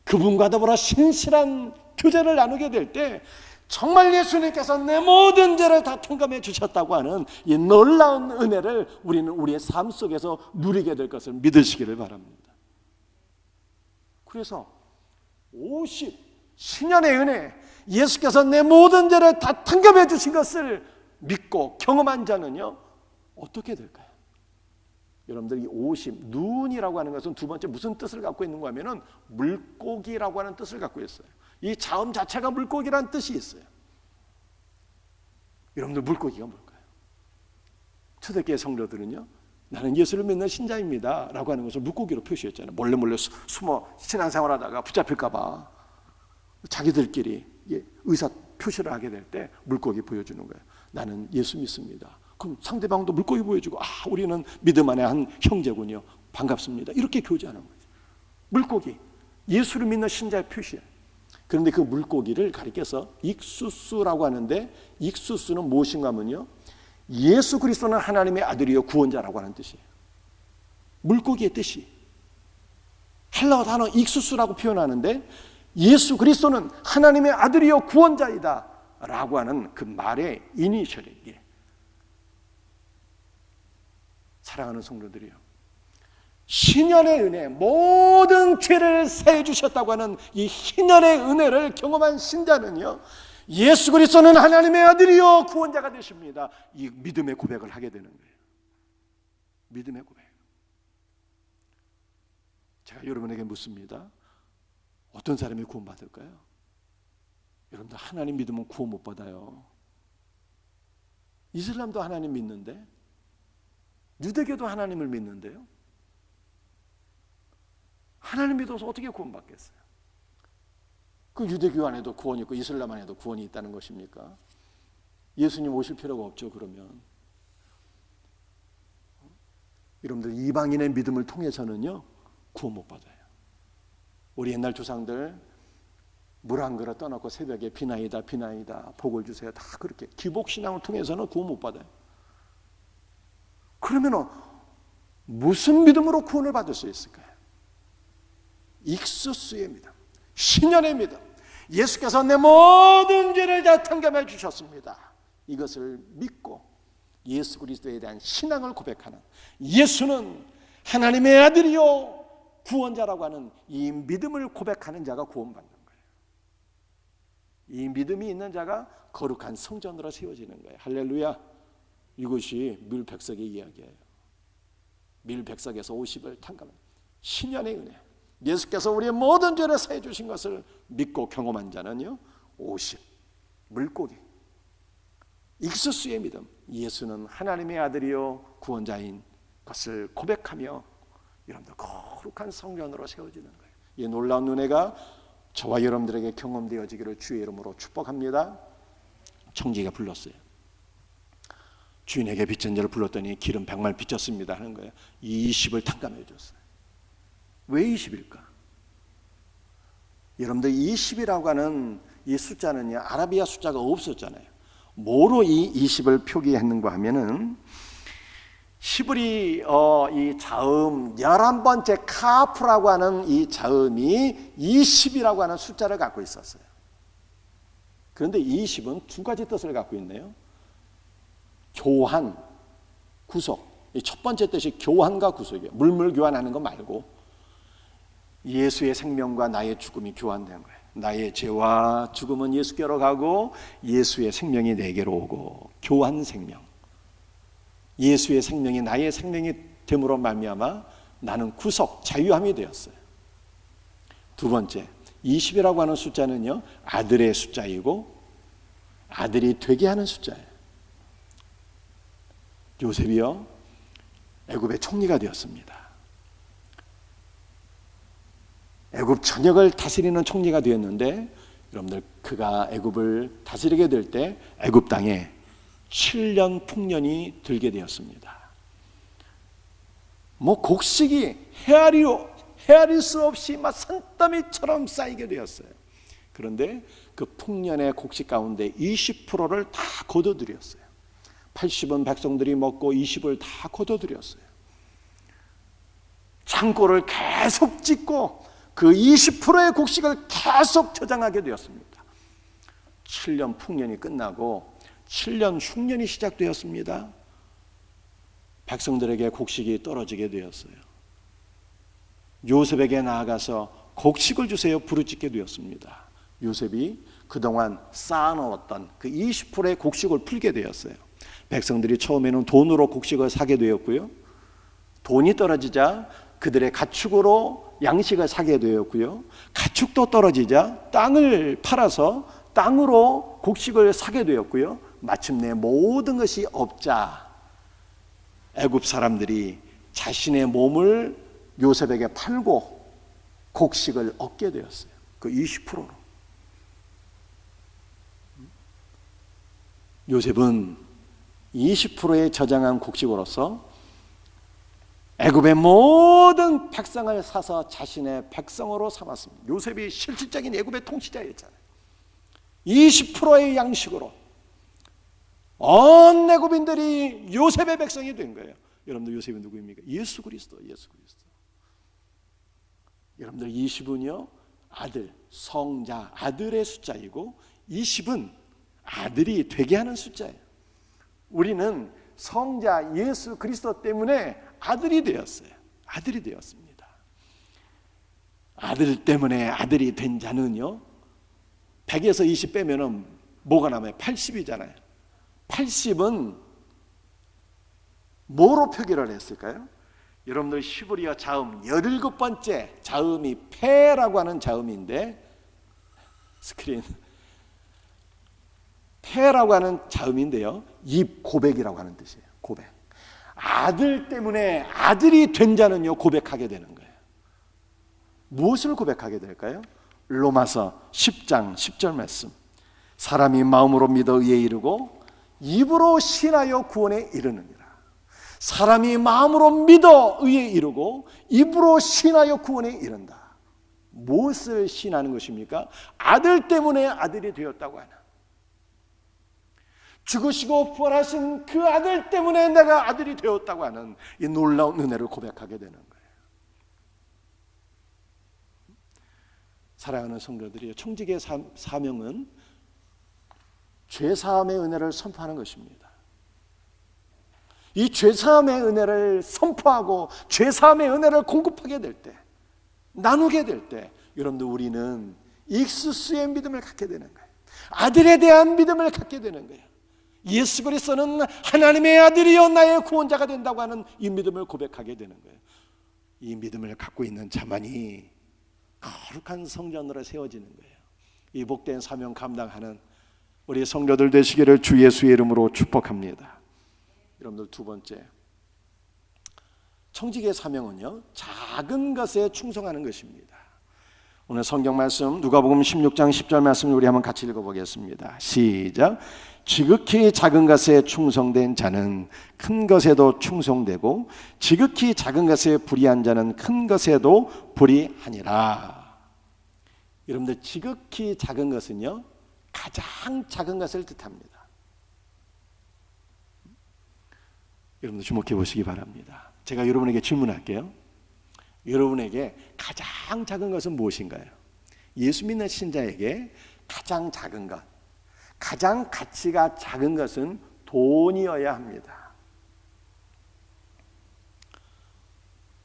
그분과 더불어 신실한 교제를 나누게 될 때 정말 예수님께서 내 모든 죄를 다 탕감해 주셨다고 하는 이 놀라운 은혜를 우리는 우리의 삶 속에서 누리게 될 것을 믿으시기를 바랍니다. 그래서 50 신년의 은혜, 예수께서 내 모든 죄를 다 탕감해 주신 것을 믿고 경험한 자는요 어떻게 될까요? 여러분들 이 50 눈이라고 하는 것은 두 번째 무슨 뜻을 갖고 있는가 하면은 물고기라고 하는 뜻을 갖고 있어요. 이 자음 자체가 물고기라는 뜻이 있어요. 여러분들 물고기가 뭘까요? 초대교회 성도들은요 나는 예수를 믿는 신자입니다 라고 하는 것을 물고기로 표시했잖아요. 몰래 숨어 신앙생활하다가 붙잡힐까 봐 자기들끼리 의사 표시를 하게 될 때 물고기 보여주는 거예요. 나는 예수 믿습니다. 그럼 상대방도 물고기 보여주고 우리는 믿음 안에 한 형제군요. 반갑습니다. 이렇게 교제하는 거예요. 물고기, 예수를 믿는 신자의 표시예요. 그런데 그 물고기를 가리켜서 익수수라고 하는데 익수수는 무엇인가 하면요. 예수 그리스도는 하나님의 아들이요 구원자라고 하는 뜻이에요. 물고기의 뜻이. 헬라어 단어 익수수라고 표현하는데 예수 그리스도는 하나님의 아들이요 구원자이다 라고 하는 그 말의 이니셜이에요. 사랑하는 성도들이요. 신연의 은혜, 모든 죄를 사해 주셨다고 하는 이 신연의 은혜를 경험한 신자는요, 예수 그리스도는 하나님의 아들이요 구원자가 되십니다. 이 믿음의 고백을 하게 되는 거예요. 믿음의 고백. 제가 여러분에게 묻습니다. 어떤 사람이 구원받을까요? 여러분들, 하나님 믿으면 구원 못 받아요. 이슬람도 하나님 믿는데, 유대교도 하나님을 믿는데요, 하나님 믿어서 어떻게 구원받겠어요? 그 유대교 안에도 구원이 있고 이슬람 안에도 구원이 있다는 것입니까? 예수님 오실 필요가 없죠. 그러면 여러분들, 이방인의 믿음을 통해서는요 구원 못 받아요. 우리 옛날 조상들 물 한 그릇 떠놓고 새벽에 비나이다 비나이다 복을 주세요, 다 그렇게 기복신앙을 통해서는 구원 못 받아요. 그러면 무슨 믿음으로 구원을 받을 수 있을까요? 익수수의 믿음, 신연의 믿음. 예수께서 내 모든 죄를 다 탕감해 주셨습니다. 이것을 믿고 예수 그리스도에 대한 신앙을 고백하는, 예수는 하나님의 아들이요 구원자라고 하는 이 믿음을 고백하는 자가 구원받는 거예요. 이 믿음이 있는 자가 거룩한 성전으로 세워지는 거예요. 할렐루야. 이것이 밀백석의 이야기예요. 밀백석에서 50을 탕감한 신연의 은혜, 예수께서 우리의 모든 죄를 사해 주신 것을 믿고 경험한 자는요 50, 물고기, 익수수의 믿음, 예수는 하나님의 아들이요 구원자인 것을 고백하며 여러분들 거룩한 성전으로 세워지는 거예요. 이 놀라운 은혜가 저와 여러분들에게 경험되어지기를 주의 이름으로 축복합니다. 청지기가 불렀어요. 주인에게 빚진 자를 불렀더니 기름 100말 빚졌습니다 하는 거예요. 20을 탕감해 줬어요. 왜 20일까? 여러분들, 20이라고 하는 이 숫자는요 아라비아 숫자가 없었잖아요. 뭐로 이 20을 표기했는가 하면은 시브리 이 자음 11번째 카프라고 하는 이 자음이 20이라고 하는 숫자를 갖고 있었어요. 그런데 20은 두 가지 뜻을 갖고 있네요. 교환, 구속. 이 첫 번째 뜻이 교환과 구속이에요. 물물 교환하는 거 말고 예수의 생명과 나의 죽음이 교환된 거예요. 나의 죄와 죽음은 예수께로 가고 예수의 생명이 내게로 오고 교환 생명. 예수의 생명이 나의 생명이 됨으로 말미암아 나는 구속, 자유함이 되었어요. 두 번째, 20이라고 하는 숫자는요 아들의 숫자이고 아들이 되게 하는 숫자예요. 요셉이요 애굽의 총리가 되었습니다. 애굽 전역을 다스리는 총리가 되었는데, 여러분들, 그가 애굽을 다스리게 될 때 애굽 땅에 7년 풍년이 들게 되었습니다. 곡식이 헤아릴 수 없이 막 산더미처럼 쌓이게 되었어요. 그런데 그 풍년의 곡식 가운데 20%를 다 거둬들였어요. 80은 백성들이 먹고 20을 다 거둬들였어요. 창고를 계속 짓고 그 20%의 곡식을 계속 저장하게 되었습니다. 7년 풍년이 끝나고 7년 흉년이 시작되었습니다. 백성들에게 곡식이 떨어지게 되었어요. 요셉에게 나아가서 곡식을 주세요 부르짖게 되었습니다. 요셉이 그동안 쌓아놓았던 그 20%의 곡식을 풀게 되었어요. 백성들이 처음에는 돈으로 곡식을 사게 되었고요, 돈이 떨어지자 그들의 가축으로 양식을 사게 되었고요, 가축도 떨어지자 땅을 팔아서 땅으로 곡식을 사게 되었고요, 마침내 모든 것이 없자 애굽 사람들이 자신의 몸을 요셉에게 팔고 곡식을 얻게 되었어요. 그 20%로. 요셉은 20%에 저장한 곡식으로서 애굽의 모든 백성을 사서 자신의 백성으로 삼았습니다. 요셉이 실질적인 애굽의 통치자였잖아요. 20%의 양식으로 온 애굽인들이 요셉의 백성이 된 거예요. 여러분들, 요셉이 누구입니까? 예수 그리스도, 예수 그리스도. 여러분들, 20은요 아들, 성자, 아들의 숫자이고 20은 아들이 되게 하는 숫자예요. 우리는 성자 예수 그리스도 때문에 아들이 되었어요. 아들이 되었습니다. 아들 때문에 아들이 된 자는요, 100에서 20 빼면은 뭐가 남아요? 80이잖아요. 80은 뭐로 표기를 했을까요? 여러분들 히브리어 자음 17번째 자음이 페라고 하는 자음인데, 스크린 페라고 하는 자음인데요, 입 고백이라고 하는 뜻이에요. 고백. 아들 때문에 아들이 된 자는요 고백하게 되는 거예요. 무엇을 고백하게 될까요? 로마서 10장 10절 말씀. 사람이 마음으로 믿어 의에 이르고 입으로 신하여 구원에 이르느니라. 사람이 마음으로 믿어 의에 이르고 입으로 신하여 구원에 이른다. 무엇을 신하는 것입니까? 아들 때문에 아들이 되었다고 하는, 죽으시고 부활하신 그 아들 때문에 내가 아들이 되었다고 하는 이 놀라운 은혜를 고백하게 되는 거예요. 사랑하는 성도들이요, 청지기의 사명은 죄사함의 은혜를 선포하는 것입니다. 이 죄사함의 은혜를 선포하고 죄사함의 은혜를 공급하게 될 때, 나누게 될 때, 여러분들 우리는 익수수의 믿음을 갖게 되는 거예요. 아들에 대한 믿음을 갖게 되는 거예요. 예수 그리스도는 하나님의 아들이요 나의 구원자가 된다고 하는 이 믿음을 고백하게 되는 거예요. 이 믿음을 갖고 있는 자만이 거룩한 성전으로 세워지는 거예요. 이 복된 사명 감당하는 우리 성도들 되시기를 주 예수의 이름으로 축복합니다. 여러분들, 두 번째, 청지기의 사명은요, 작은 것에 충성하는 것입니다. 오늘 성경 말씀 누가복음 16장 10절 말씀을 우리 한번 같이 읽어보겠습니다. 시작. 지극히 작은 것에 충성된 자는 큰 것에도 충성되고 지극히 작은 것에 불의한 자는 큰 것에도 불의하니라. 여러분들, 지극히 작은 것은요, 가장 작은 것을 뜻합니다. 여러분들 주목해 보시기 바랍니다. 제가 여러분에게 질문할게요. 여러분에게 가장 작은 것은 무엇인가요? 예수 믿는 신자에게 가장 작은 것, 가장 가치가 작은 것은 돈이어야 합니다.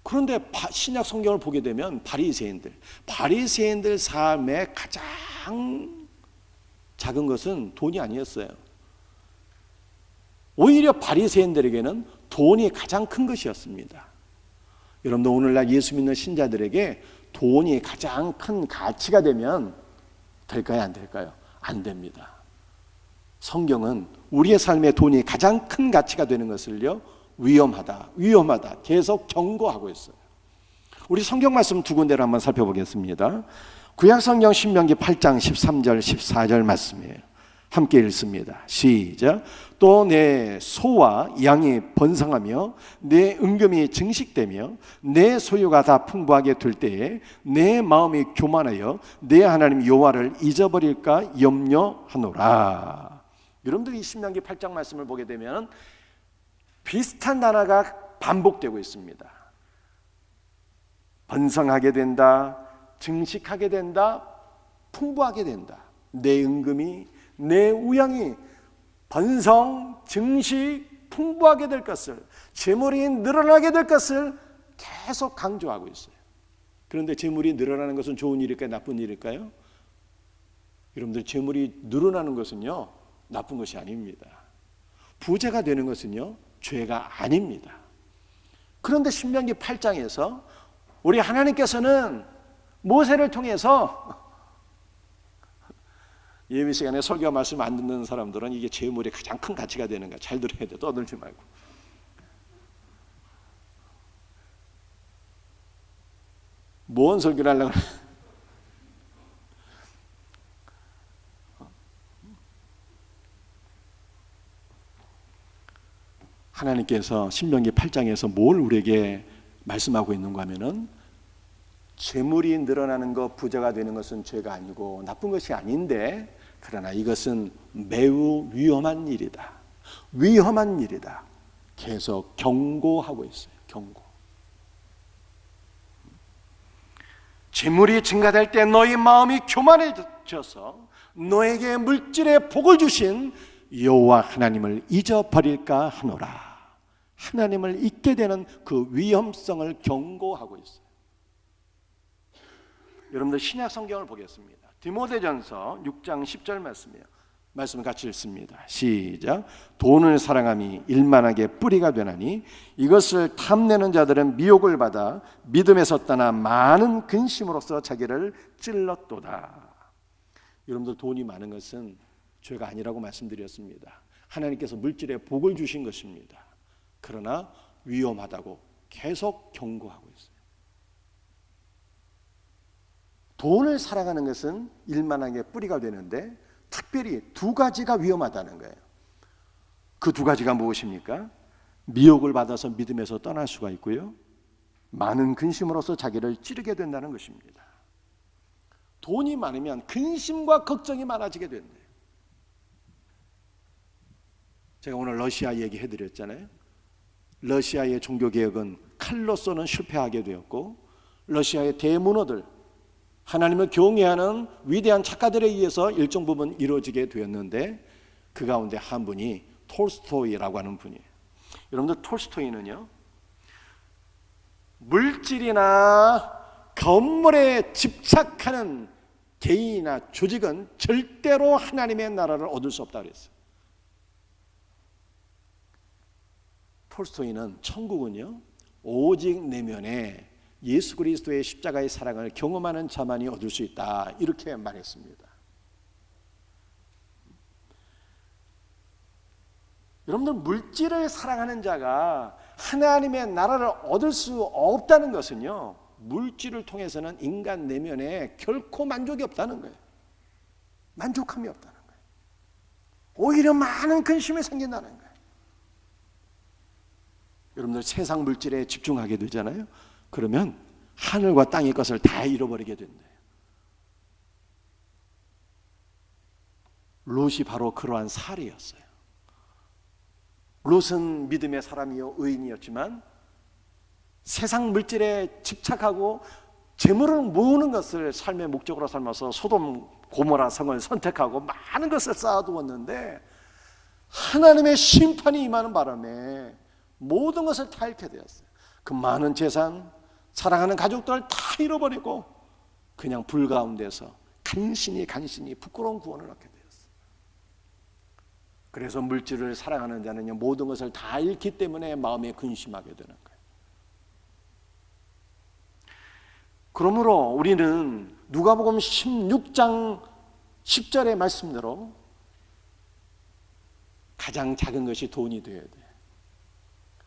그런데 신약 성경을 보게 되면 바리새인들 삶의 가장 작은 것은 돈이 아니었어요. 오히려 바리새인들에게는 돈이 가장 큰 것이었습니다. 여러분들, 오늘날 예수 믿는 신자들에게 돈이 가장 큰 가치가 되면 될까요? 안 될까요? 안 됩니다. 성경은 우리의 삶에 돈이 가장 큰 가치가 되는 것을요, 위험하다 계속 경고하고 있어요. 우리 성경 말씀 두 군데를 한번 살펴보겠습니다. 구약 성경 신명기 8장 13절 14절 말씀이에요. 함께 읽습니다. 시작. 또 내 소와 양이 번성하며 내 은금이 증식되며 내 소유가 다 풍부하게 될 때에 내 마음이 교만하여 내 하나님 여호와를 잊어버릴까 염려하노라. 여러분들이 이 신명기 8장 말씀을 보게 되면 비슷한 단어가 반복되고 있습니다. 번성하게 된다, 증식하게 된다, 풍부하게 된다. 내 은금이, 내 우양이 번성, 증식, 풍부하게 될 것을, 재물이 늘어나게 될 것을 계속 강조하고 있어요. 그런데 재물이 늘어나는 것은 좋은 일일까요? 나쁜 일일까요? 여러분들, 재물이 늘어나는 것은요, 나쁜 것이 아닙니다. 부자가 되는 것은요, 죄가 아닙니다. 그런데 신명기 8장에서 우리 하나님께서는 모세를 통해서, 예배 시간에 설교 말씀 안 듣는 사람들은 이게 재물의 가장 큰 가치가 되는가, 잘 들어야 돼, 떠들지 말고. 뭔 설교를 하려고 그래? 하나님께서 신명기 8장에서 뭘 우리에게 말씀하고 있는가 하면은, 재물이 늘어나는 것, 부자가 되는 것은 죄가 아니고 나쁜 것이 아닌데, 그러나 이것은 매우 위험한 일이다. 위험한 일이다. 계속 경고하고 있어요. 경고. 재물이 증가될 때 너희 마음이 교만해져서 너에게 물질의 복을 주신 여호와 하나님을 잊어버릴까 하노라. 하나님을 잊게 되는 그 위험성을 경고하고 있어요. 여러분들 신약 성경을 보겠습니다. 디모데전서 6장 10절 말씀이에요. 말씀 같이 읽습니다. 시작. 돈을 사랑함이 일만하게 뿌리가 되나니 이것을 탐내는 자들은 미혹을 받아 믿음에서 떠나 많은 근심으로써 자기를 찔렀도다. 여러분들 돈이 많은 것은 죄가 아니라고 말씀드렸습니다. 하나님께서 물질에 복을 주신 것입니다. 그러나 위험하다고 계속 경고하고 있어요. 돈을 사랑하는 것은 일만하게 뿌리가 되는데 특별히 두 가지가 위험하다는 거예요. 그 두 가지가 무엇입니까? 미혹을 받아서 믿음에서 떠날 수가 있고요, 많은 근심으로써 자기를 찌르게 된다는 것입니다. 돈이 많으면 근심과 걱정이 많아지게 된대요. 제가 오늘 러시아 얘기해드렸잖아요. 러시아의 종교개혁은 칼로서는 실패하게 되었고, 러시아의 대문호들, 하나님을 경외하는 위대한 작가들에 의해서 일정 부분 이루어지게 되었는데, 그 가운데 한 분이 톨스토이라고 하는 분이에요. 여러분들, 톨스토이는요, 물질이나 건물에 집착하는 개인이나 조직은 절대로 하나님의 나라를 얻을 수 없다고 그랬어요. 톨스토이는 천국은요, 오직 내면에 예수 그리스도의 십자가의 사랑을 경험하는 자만이 얻을 수 있다, 이렇게 말했습니다. 여러분들, 물질을 사랑하는 자가 하나님의 나라를 얻을 수 없다는 것은요, 물질을 통해서는 인간 내면에 결코 만족이 없다는 거예요. 만족함이 없다는 거예요. 오히려 많은 근심이 생긴다는 거예요. 여러분들, 세상 물질에 집중하게 되잖아요. 그러면 하늘과 땅의 것을 다 잃어버리게 된대요. 롯이 바로 그러한 사례였어요. 롯은 믿음의 사람이요 의인이었지만 세상 물질에 집착하고 재물을 모으는 것을 삶의 목적으로 삼아서 소돔 고모라 성을 선택하고 많은 것을 쌓아두었는데, 하나님의 심판이 임하는 바람에 모든 것을 다 잃게 되었어요. 그 많은 재산, 사랑하는 가족들을 다 잃어버리고 그냥 불 가운데서 간신히 부끄러운 구원을 얻게 되었어요. 그래서 물질을 사랑하는 자는요, 모든 것을 다 잃기 때문에 마음에 근심하게 되는 거예요. 그러므로 우리는 누가복음 16장 10절의 말씀대로 가장 작은 것이 돈이 되어야 돼요.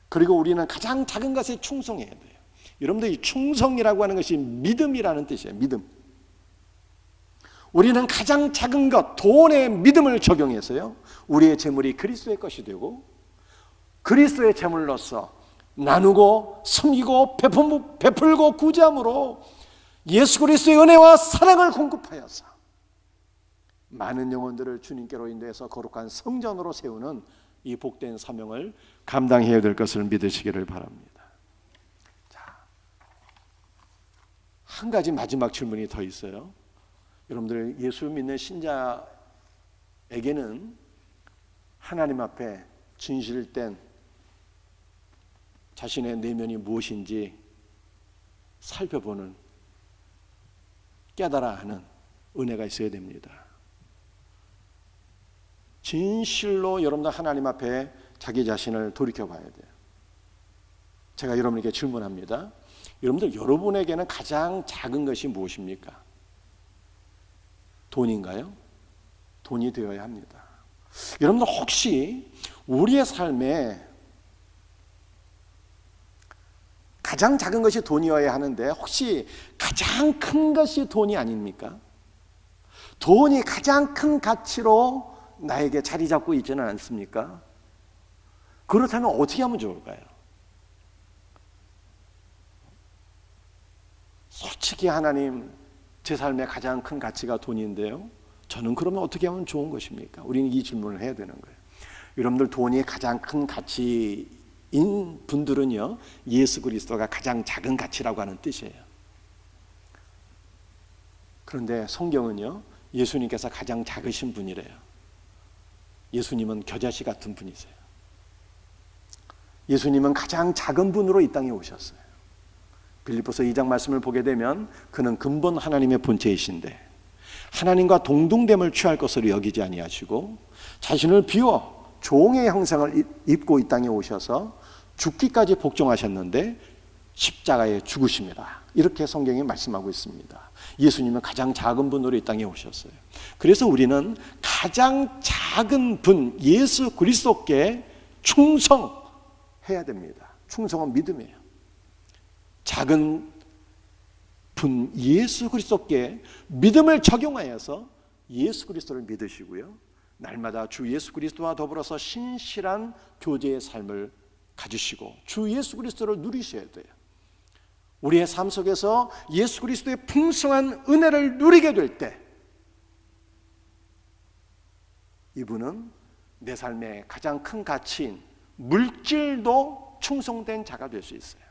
그리고 우리는 가장 작은 것에 충성해야 돼요. 여러분들, 이 충성이라고 하는 것이 믿음이라는 뜻이에요. 믿음. 우리는 가장 작은 것, 돈의 믿음을 적용해서요, 우리의 재물이 그리스도의 것이 되고, 그리스도의 재물로서 나누고 섬기고 베풀고 구제함으로 예수 그리스도의 은혜와 사랑을 공급하여서 많은 영혼들을 주님께로 인도해서 거룩한 성전으로 세우는 이 복된 사명을 감당해야 될 것을 믿으시기를 바랍니다. 자, 한 가지 마지막 질문이 더 있어요. 여러분들, 예수 믿는 신자에게는 하나님 앞에 진실된 자신의 내면이 무엇인지 살펴보는, 깨달아 하는 은혜가 있어야 됩니다. 진실로 여러분들 하나님 앞에 자기 자신을 돌이켜봐야 돼요. 제가 여러분에게 질문합니다. 여러분들, 여러분에게는 가장 작은 것이 무엇입니까? 돈인가요? 돈이 되어야 합니다. 여러분들, 혹시 우리의 삶에 가장 작은 것이 돈이어야 하는데 혹시 가장 큰 것이 돈이 아닙니까? 돈이 가장 큰 가치로 나에게 자리 잡고 있지는 않습니까? 그렇다면 어떻게 하면 좋을까요? 솔직히 하나님, 제 삶의 가장 큰 가치가 돈인데요, 저는 그러면 어떻게 하면 좋은 것입니까? 우리는 이 질문을 해야 되는 거예요. 여러분들, 돈이 가장 큰 가치인 분들은요, 예수 그리스도가 가장 작은 가치라고 하는 뜻이에요. 그런데 성경은요, 예수님께서 가장 작으신 분이래요. 예수님은 겨자씨 같은 분이세요. 예수님은 가장 작은 분으로 이 땅에 오셨어요. 빌립보서 2장 말씀을 보게 되면 그는 근본 하나님의 본체이신데 하나님과 동등됨을 취할 것으로 여기지 아니하시고 자신을 비워 종의 형상을 입고 이 땅에 오셔서 죽기까지 복종하셨는데 십자가에 죽으십니다. 이렇게 성경이 말씀하고 있습니다. 예수님은 가장 작은 분으로 이 땅에 오셨어요. 그래서 우리는 가장 작은 분 예수 그리스도께 충성해야 됩니다. 충성은 믿음이에요. 작은 분 예수 그리스도께 믿음을 적용하여서 예수 그리스도를 믿으시고요. 날마다 주 예수 그리스도와 더불어서 신실한 교제의 삶을 가지시고 주 예수 그리스도를 누리셔야 돼요. 우리의 삶 속에서 예수 그리스도의 풍성한 은혜를 누리게 될 때 이분은 내 삶의 가장 큰 가치인 물질도 충성된 자가 될 수 있어요.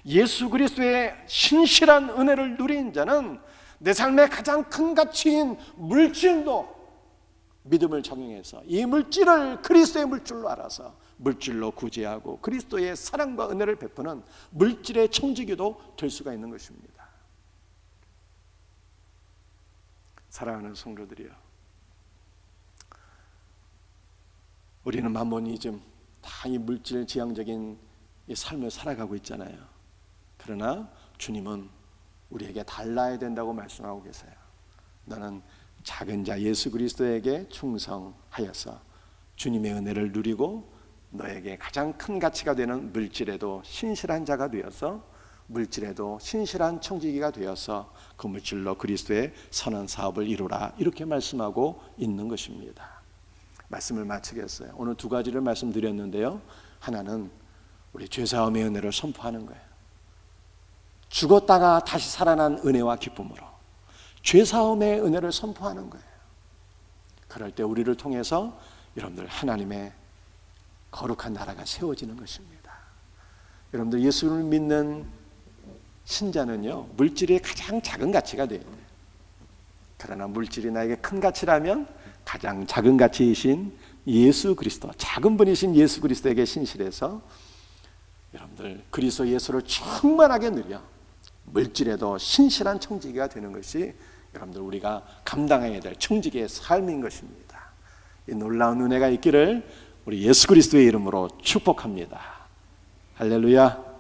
예수 그리스도의 신실한 은혜를 누린 자는 내 삶의 가장 큰 가치인 물질도 믿음을 적용해서 이 물질을 그리스도의 물질로 알아서 물질로 구제하고 그리스도의 사랑과 은혜를 베푸는 물질의 청지기도 될 수가 있는 것입니다. 사랑하는 성도들이여, 우리는 마모니즘, 다 이 물질 지향적인 이 삶을 살아가고 있잖아요. 그러나 주님은 우리에게 달라야 된다고 말씀하고 계세요. 너는 작은 자 예수 그리스도에게 충성하여서 주님의 은혜를 누리고 너에게 가장 큰 가치가 되는 물질에도 신실한 자가 되어서 물질에도 신실한 청지기가 되어서 그 물질로 그리스도의 선한 사업을 이루라, 이렇게 말씀하고 있는 것입니다. 말씀을 마치겠어요. 오늘 두 가지를 말씀드렸는데요. 하나는 우리 죄사함의 은혜를 선포하는 거예요. 죽었다가 다시 살아난 은혜와 기쁨으로 죄사함의 은혜를 선포하는 거예요. 그럴 때 우리를 통해서 여러분들 하나님의 거룩한 나라가 세워지는 것입니다. 여러분들 예수를 믿는 신자는요, 물질이 가장 작은 가치가 돼요. 그러나 물질이 나에게 큰 가치라면 가장 작은 가치이신 예수 그리스도, 작은 분이신 예수 그리스도에게 신실해서 여러분들 그리스도 예수를 충만하게 누려 물질에도 신실한 청지기가 되는 것이 여러분들 우리가 감당해야 될 청지기의 삶인 것입니다. 이 놀라운 은혜가 있기를 우리 예수 그리스도의 이름으로 축복합니다. 할렐루야.